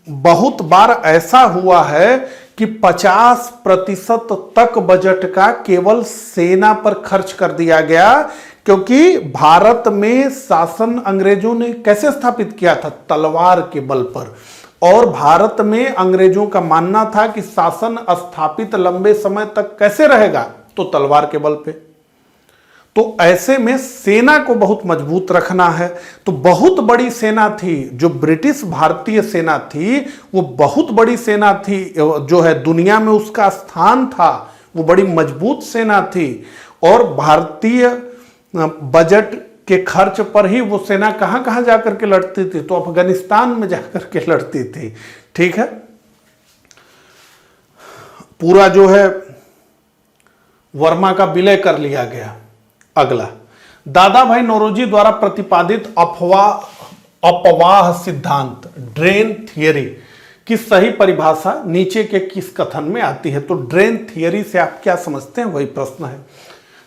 Speaker 1: बहुत बार ऐसा हुआ है कि 50% तक बजट का केवल सेना पर खर्च कर दिया गया, क्योंकि भारत में शासन अंग्रेजों ने कैसे स्थापित किया था? तलवार के बल पर। और भारत में अंग्रेजों का मानना था कि शासन स्थापित लंबे समय तक कैसे रहेगा? तो तलवार के बल पे। तो ऐसे में सेना को बहुत मजबूत रखना है। तो बहुत बड़ी सेना थी जो ब्रिटिश भारतीय सेना थी, वो बहुत बड़ी सेना थी, जो है दुनिया में उसका स्थान था, वो बड़ी मजबूत सेना थी। और भारतीय बजट के खर्च पर ही वो सेना कहां कहां जाकर के लड़ती थी? तो अफगानिस्तान में जाकर के लड़ती थी, ठीक है। पूरा जो है वर्मा का विलय कर लिया गया। अगला, दादा भाई नौरोजी द्वारा प्रतिपादित अपवाह सिद्धांत, ड्रेन थियरी की सही परिभाषा नीचे के किस कथन में आती है? तो ड्रेन थियरी से आप क्या समझते हैं, वही प्रश्न है।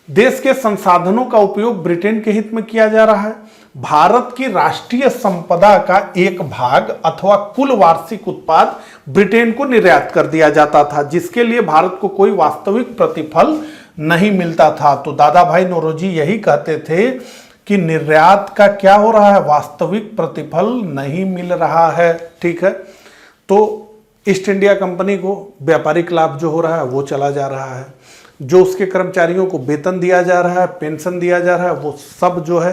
Speaker 1: देश के संसाधनों का उपयोग ब्रिटेन के हित में किया जा रहा है। भारत की राष्ट्रीय संपदा का एक भाग अथवा कुल वार्षिक उत्पाद ब्रिटेन को निर्यात कर दिया जाता था, जिसके लिए भारत को कोई वास्तविक प्रतिफल नहीं मिलता था। तो दादा भाई नौरोजी यही कहते थे कि निर्यात का क्या हो रहा है, वास्तविक प्रतिफल नहीं मिल रहा है, ठीक है। तो ईस्ट इंडिया कंपनी को व्यापारिक लाभ जो हो रहा है वो चला जा रहा है, जो उसके कर्मचारियों को वेतन दिया जा रहा है, पेंशन दिया जा रहा है, वो सब जो है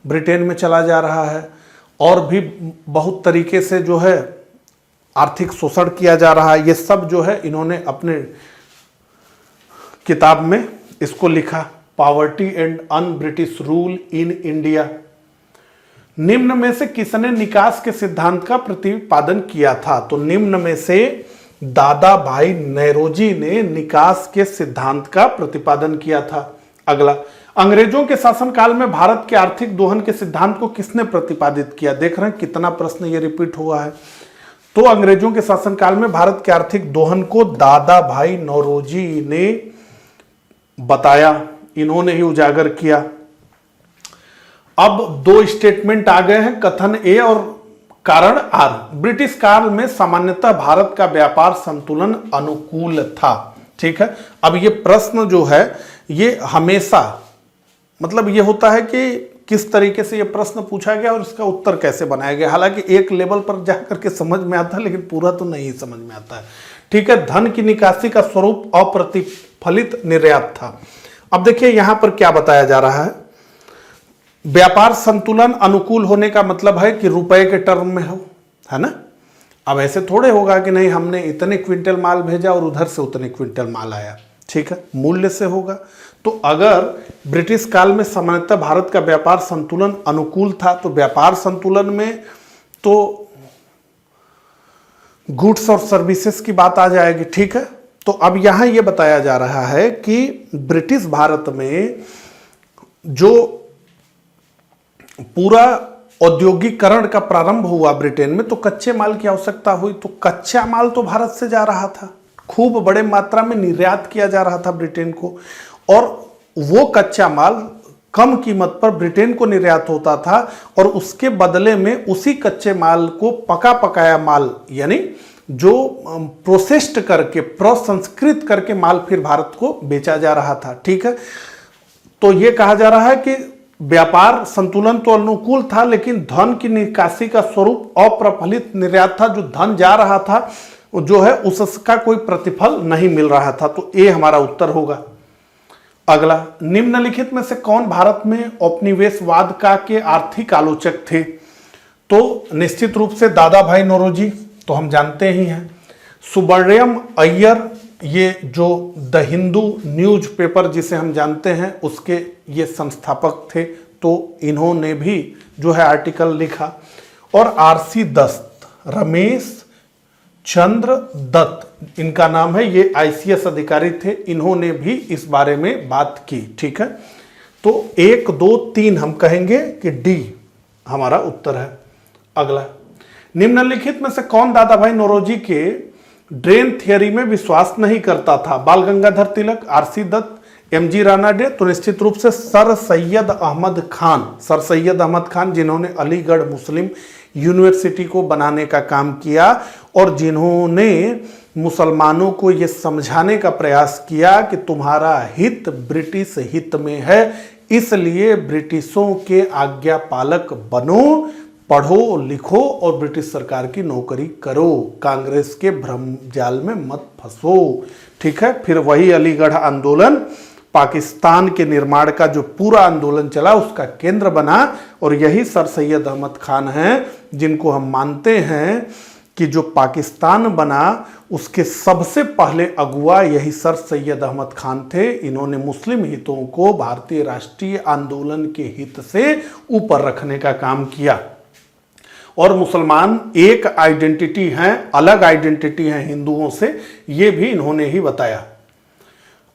Speaker 1: ब्रिटेन में चला जा रहा है। और भी बहुत तरीके से जो है आर्थिक शोषण किया जा रहा है। ये सब जो है इन्होंने अपने किताब में इसको लिखा, poverty and un British rule in India. निम्न में से किसने निकास के सिद्धांत का प्रतिपादन किया था? तो निम्न में से दादा भाई नौरोजी ने निकास के सिद्धांत का प्रतिपादन किया था। अगला, अंग्रेजों के शासनकाल में भारत के आर्थिक दोहन के सिद्धांत को किसने प्रतिपादित किया? देख रहे हैं कितना प्रश्न ये रिपीट हुआ है। तो अंग्रेजों के शासनकाल में भारत के आर्थिक दोहन को दादा भाई नौरोजी ने बताया, इन्होंने ही उजागर किया। अब दो स्टेटमेंट आ गए हैं, कथन ए और कारण आर। ब्रिटिश काल में सामान्यतः भारत का व्यापार संतुलन अनुकूल था, ठीक है। अब ये प्रश्न जो है ये हमेशा मतलब ये होता है कि किस तरीके से ये प्रश्न पूछा गया और इसका उत्तर कैसे बनाया गया। हालांकि एक लेवल पर जाकर के समझ में आता है, लेकिन पूरा तो नहीं समझ में आता है, ठीक है। धन की निकासी का स्वरूप अप्रतिफलित निर्यात था। अब देखिए यहां पर क्या बताया जा रहा है, व्यापार संतुलन अनुकूल होने का मतलब है कि रुपए के टर्म में हो, है ना। अब ऐसे थोड़े होगा कि नहीं हमने इतने क्विंटल माल भेजा और उधर से उतने क्विंटल माल आया, ठीक है, मूल्य से होगा। तो अगर ब्रिटिश काल में सामान्यतः भारत का व्यापार संतुलन अनुकूल था, तो व्यापार संतुलन में तो गुड्स और सर्विसेज की बात आ जाएगी, ठीक है। तो अब यहां यह बताया जा रहा है कि ब्रिटिश भारत में जो पूरा औद्योगिकरण का प्रारंभ हुआ ब्रिटेन में, तो कच्चे माल की आवश्यकता हुई, तो कच्चा माल तो भारत से जा रहा था, खूब बड़े मात्रा में निर्यात किया जा रहा था ब्रिटेन को, और वो कच्चा माल कम कीमत पर ब्रिटेन को निर्यात होता था और उसके बदले में उसी कच्चे माल को पका पकाया माल, यानी जो प्रोसेस्ड करके प्रसंस्कृत करके माल फिर भारत को बेचा जा रहा था। ठीक है, तो ये कहा जा रहा है कि व्यापार संतुलन तो अनुकूल था, लेकिन धन की निकासी का स्वरूप अप्रफलित निर्यात था। जो धन जा रहा था जो है उसका कोई प्रतिफल नहीं मिल रहा था। तो ये हमारा उत्तर होगा। अगला, निम्नलिखित में से कौन भारत में औपनिवेशवाद का के आर्थिक आलोचक थे? तो निश्चित रूप से दादा भाई नौरोजी, तो हम जानते ही हैं। सुब्रमण्यम अय्यर, ये जो द हिंदू न्यूज पेपर जिसे हम जानते हैं उसके ये संस्थापक थे, तो इन्होंने भी जो है आर्टिकल लिखा। और आरसी दत्त, रमेश चंद्र दत्त इनका नाम है, ये आईसीएस अधिकारी थे, इन्होंने भी इस बारे में बात की। ठीक है, तो 1 2 3 हम कहेंगे कि डी हमारा उत्तर है। अगला, निम्नलिखित में से कौन दादा भाई नौरोजी के ड्रेन थियरी में विश्वास नहीं करता था? बाल गंगाधर तिलक, आरसी दत्त, एमजी रानाडे। तो निश्चित रूप से सर सैयद अहमद खान, जिन्होंने अलीगढ़ मुस्लिम यूनिवर्सिटी को बनाने का काम किया और जिन्होंने मुसलमानों को यह समझाने का प्रयास किया कि तुम्हारा हित ब्रिटिश हित में है, इसलिए ब्रिटिशों के आज्ञा पालक बनो, पढ़ो लिखो और ब्रिटिश सरकार की नौकरी करो, कांग्रेस के भ्रम जाल में मत फंसो। ठीक है, फिर वही अलीगढ़ आंदोलन पाकिस्तान के निर्माण का जो पूरा आंदोलन चला उसका केंद्र बना, और यही सर सैयद अहमद खान हैं जिनको हम मानते हैं कि जो पाकिस्तान बना उसके सबसे पहले अगुआ यही सर सैयद अहमद खान थे। इन्होंने मुस्लिम हितों को भारतीय राष्ट्रीय आंदोलन के हित से ऊपर रखने का काम किया, और मुसलमान एक आइडेंटिटी हैं, अलग आइडेंटिटी हैं हिंदुओं से, ये भी इन्होंने ही बताया।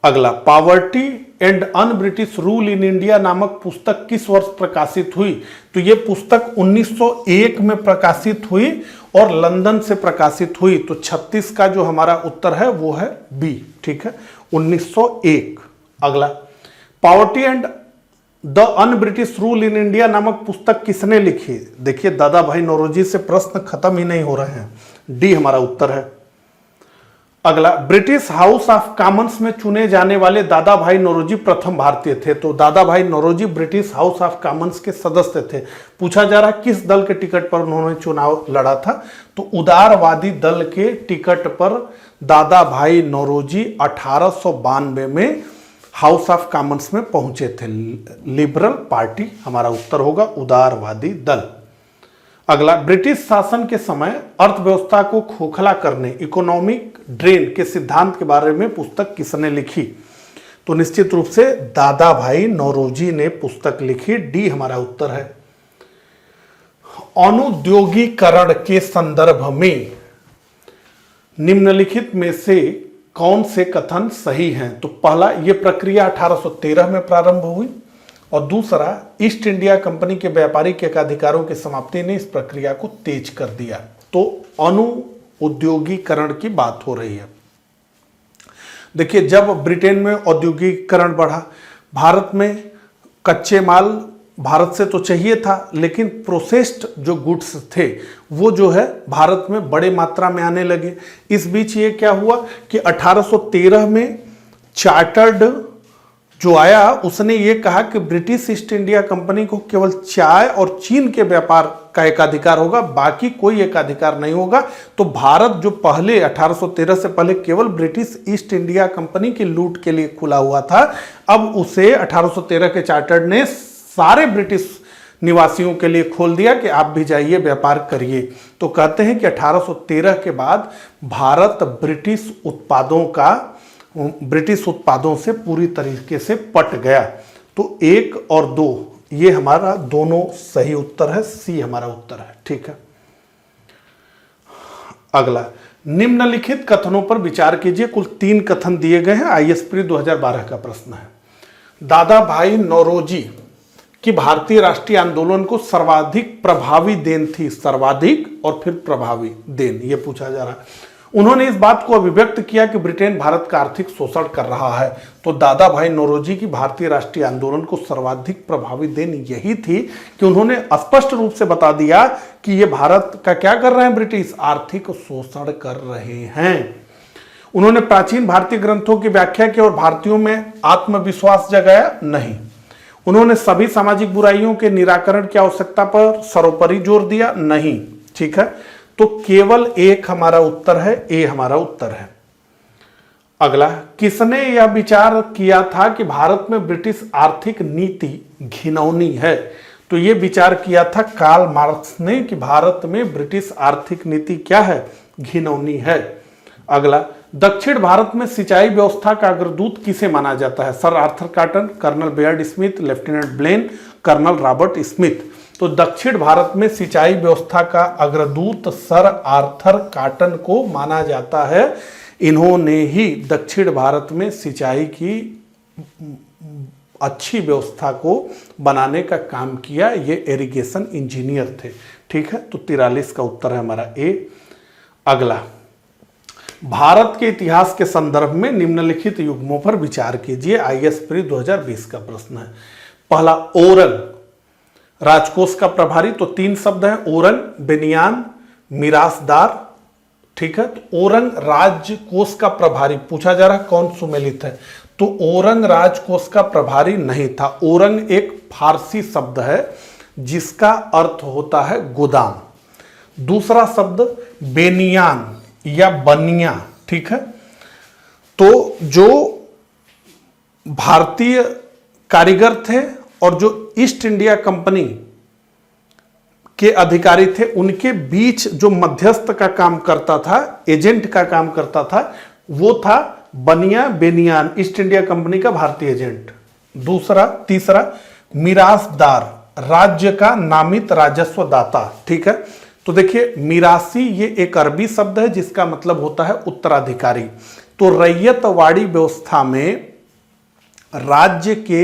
Speaker 1: अगला, poverty and un British rule in India नामक पुस्तक किस वर्ष प्रकाशित हुई? तो ये पुस्तक 1901 में प्रकाशित हुई और लंदन से प्रकाशित हुई। तो 36 का जो हमारा उत्तर है वो है बी। ठीक है, 1901। अगला, poverty and the un British rule in India नामक पुस्तक किसने लिखी? देखिए, दादा भाई नौरोजी से प्रश्न खत्म ही नहीं हो रहे हैं। डी हमारा उत्तर है। अगला, ब्रिटिश हाउस ऑफ कॉमन्स में चुने जाने वाले दादा भाई नौरोजी प्रथम भारतीय थे। तो Dadabhai Naoroji British House of Commons के सदस्य थे। पूछा जा रहा है किस दल के टिकट पर उन्होंने चुनाव लड़ा था? तो उदारवादी दल के टिकट पर दादा भाई नौरोजी 1892 में हाउस ऑफ कॉमन्स में पहुंचे थे। लिबरल पार्टी हमारा उत्तर होगा, उदारवादी दल। अगला, ब्रिटिश शासन के समय अर्थव्यवस्था को खोखला करने, इकोनॉमिक ड्रेन के सिद्धांत के बारे में पुस्तक किसने लिखी? तो निश्चित रूप से दादा भाई नौरोजी ने पुस्तक लिखी। डी हमारा उत्तर है। अनुद्योगीकरण के संदर्भ में निम्नलिखित में से कौन से कथन सही हैं? तो पहला, यह प्रक्रिया 1813 में प्रारंभ हुई, और दूसरा, ईस्ट इंडिया कंपनी के व्यापारिक एकाधिकारों की समाप्ति ने इस प्रक्रिया को तेज कर दिया। तो अनुउद्योगीकरण की बात हो रही है। देखिए, जब ब्रिटेन में औद्योगिकरण बढ़ा, भारत में कच्चे माल भारत से तो चाहिए था, लेकिन प्रोसेस्ड जो गुड्स थे वो जो है भारत में बड़े मात्रा में आने लगे। इस बीच ये क्या हुआ कि 1813 में चार्टर्ड जो आया उसने ये कहा कि ब्रिटिश ईस्ट इंडिया कंपनी को केवल चाय और चीन के व्यापार का एकाधिकार होगा, बाकी कोई एकाधिकार नहीं होगा। तो भारत जो पहले 1813 से पहले केवल ब्रिटिश ईस्ट इंडिया कंपनी की लूट के लिए खुला हुआ था, अब उसे 1813 के चार्टर्ड ने सारे ब्रिटिश निवासियों के लिए खोल दिया कि आप भी जाइए व्यापार करिए। तो कहते हैं कि 1813 के बाद भारत ब्रिटिश उत्पादों से पूरी तरीके से पट गया। तो 1 और 2 ये हमारा दोनों सही उत्तर है, सी हमारा उत्तर है। ठीक है, अगला, निम्नलिखित कथनों पर विचार कीजिए। कुल 3 कथन दिए गए हैं, आईएसपी 2012 का प्रश्न है। दादा भाई नौरोजी कि भारतीय राष्ट्रीय आंदोलन को सर्वाधिक प्रभावी देन थी, सर्वाधिक और फिर प्रभावी देन, ये पूछा जा रहा है। उन्होंने इस बात को अभिव्यक्त किया कि ब्रिटेन भारत का आर्थिक शोषण कर रहा है। तो दादा भाई नौरोजी की भारतीय राष्ट्रीय आंदोलन को सर्वाधिक प्रभावी देन यही थी कि उन्होंने स्पष्ट रूप से बता दिया कि ये भारत का क्या कर रहे हैं, ब्रिटिश आर्थिक शोषण कर रहे हैं। उन्होंने प्राचीन भारतीय ग्रंथों की व्याख्या की और भारतीयों में आत्मविश्वास जगाया नहीं। उन्होंने सभी सामाजिक बुराइयों के निराकरण की आवश्यकता पर सर्वोपरि जोर दिया नहीं। ठीक है, तो केवल एक हमारा उत्तर है, ए हमारा उत्तर है। अगला, किसने यह विचार किया था कि भारत में ब्रिटिश आर्थिक नीति घिनौनी है? तो यह विचार किया था कार्ल मार्क्स ने कि भारत में ब्रिटिश आर्थिक नीति क्या है, घिनौनी है। अगला, दक्षिण भारत में सिंचाई व्यवस्था का अग्रदूत किसे माना जाता है? Sir Arthur Cotton, colonel Baird Smith, lieutenant Blane, colonel Robert Smith. तो दक्षिण भारत में सिंचाई व्यवस्था का अग्रदूत सर आर्थर कॉटन को माना जाता है। इन्होंने ही दक्षिण भारत में सिंचाई की अच्छी व्यवस्था को बनाने का काम किया। ये इरिगेशन इंजीनियर थे। ठीक है, तो 43 का उत्तर है हमारा ए। अगला, भारत के इतिहास के संदर्भ में निम्नलिखित युग्मों पर विचार कीजिए। आईएएस प्री 2020 का प्रश्न है। पहला, ओरंग राजकोष का प्रभारी। तो 3 शब्द हैं, ओरंग, बेनियान, मिरासदार। ठीक है, तो ओरंग राजकोष का प्रभारी पूछा जा रहा है, कौन सुमेलित है? तो ओरंग राजकोष का प्रभारी नहीं था। ओरंग एक फारसी शब्द है जिसका अर्थ होता है गोदाम। दूसरा शब्द बेनियान या बनिया। ठीक है, तो जो भारतीय कारीगर थे और जो ईस्ट इंडिया कंपनी के अधिकारी थे, उनके बीच जो मध्यस्थ का काम करता था, एजेंट का काम करता था, वो था बनिया बेनियान, ईस्ट इंडिया कंपनी का भारतीय एजेंट। तीसरा, मिरासदार, राज्य का नामित राजस्व दाता। ठीक है, तो देखिए मिरासी ये एक अरबी शब्द है जिसका मतलब होता है उत्तराधिकारी। तो रैयतवाड़ी व्यवस्था में राज्य के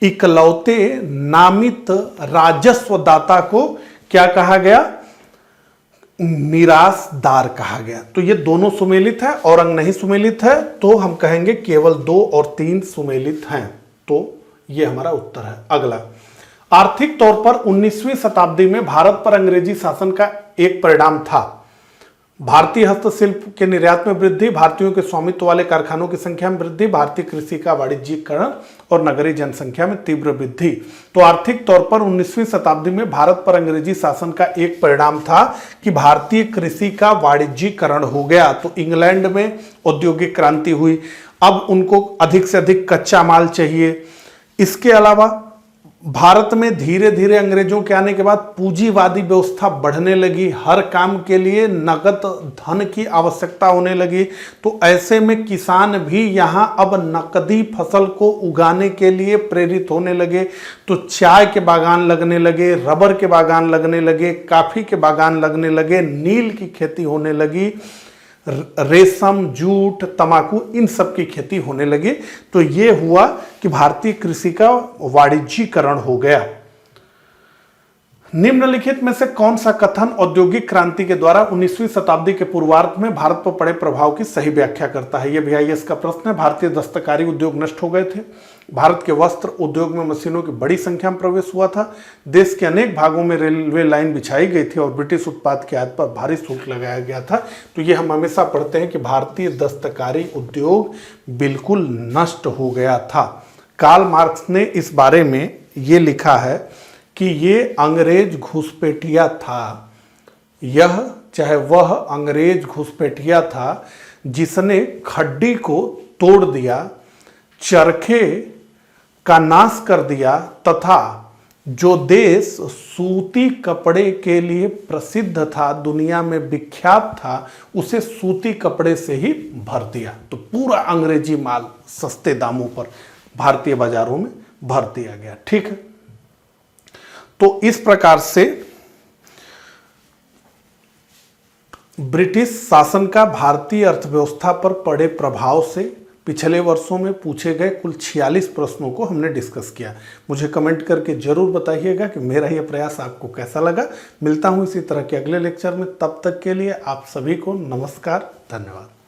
Speaker 1: इकलौते नामित राजस्व दाता को क्या कहा गया? मिरासदार कहा गया। तो ये दोनों सुमेलित है, औरंग नहीं सुमेलित है, तो हम कहेंगे केवल 2 और 3 सुमेलित हैं। तो ये हमारा उत्तर है। अगला, आर्थिक तौर पर 19वीं शताब्दी में भारत पर अंग्रेजी शासन का एक परिणाम था भारतीय हस्तशिल्प के निर्यात में वृद्धि, भारतीयों के स्वामित्व वाले कारखानों की संख्या में वृद्धि, भारतीय कृषि का वाणिज्यीकरण और नगरीय जनसंख्या में तीव्र वृद्धि। तो आर्थिक तौर पर 19वीं शताब्दी में भारत पर अंग्रेजी शासन का एक परिणाम था कि भारतीय कृषि का वाणिज्यीकरण हो गया। तो इंग्लैंड में औद्योगिक क्रांति हुई, अब उनको अधिक से अधिक कच्चा माल चाहिए। इसके अलावा भारत में धीरे धीरे अंग्रेजों के आने के बाद पूंजीवादी व्यवस्था बढ़ने लगी, हर काम के लिए नगद धन की आवश्यकता होने लगी। तो ऐसे में किसान भी यहाँ अब नकदी फसल को उगाने के लिए प्रेरित होने लगे। तो चाय के बागान लगने लगे, रबर के बागान लगने लगे, काफी के बागान लगने लगे, नील की खेती होने लगी, रेशम, जूट, तंबाकू, इन सब की खेती होने लगी। तो ये हुआ कि भारतीय कृषि का वाणिज्यीकरण हो गया। निम्नलिखित में से कौन सा कथन औद्योगिक क्रांति के द्वारा 19वीं शताब्दी के पूर्वार्ध में भारत पर पड़े प्रभाव की सही व्याख्या करता है? यह भी आईएएस का प्रश्न है। भारतीय दस्तकारी उद्योग नष्ट हो गए थे, भारत के वस्त्र उद्योग में मशीनों की बड़ी संख्या में प्रवेश हुआ था, देश के अनेक भागों में रेलवे लाइन बिछाई गई थी और ब्रिटिश उत्पाद के आयात पर भारी शुल्क लगाया गया था। तो ये हम हमेशा पढ़ते हैं कि भारतीय दस्तकारी उद्योग बिल्कुल नष्ट हो गया था। कार्ल मार्क्स ने इस बारे में ये लिखा है कि ये अंग्रेज घुसपैठिया था, यह चाहे वह अंग्रेज घुसपैठिया था जिसने खड्डी को तोड़ दिया, चरखे का नाश कर दिया तथा जो देश सूती कपड़े के लिए प्रसिद्ध था, दुनिया में विख्यात था, उसे सूती कपड़े से ही भर दिया। तो पूरा अंग्रेजी माल सस्ते दामों पर भारतीय बाजारों में भर दिया गया। ठीक है, तो इस प्रकार से ब्रिटिश शासन का भारतीय अर्थव्यवस्था पर पड़े प्रभाव से पिछले वर्षों में पूछे गए कुल 46 प्रश्नों को हमने डिस्कस किया। मुझे कमेंट करके ज़रूर बताइएगा कि मेरा ये प्रयास आपको कैसा लगा। मिलता हूँ इसी तरह के अगले लेक्चर में, तब तक के लिए आप सभी को नमस्कार, धन्यवाद।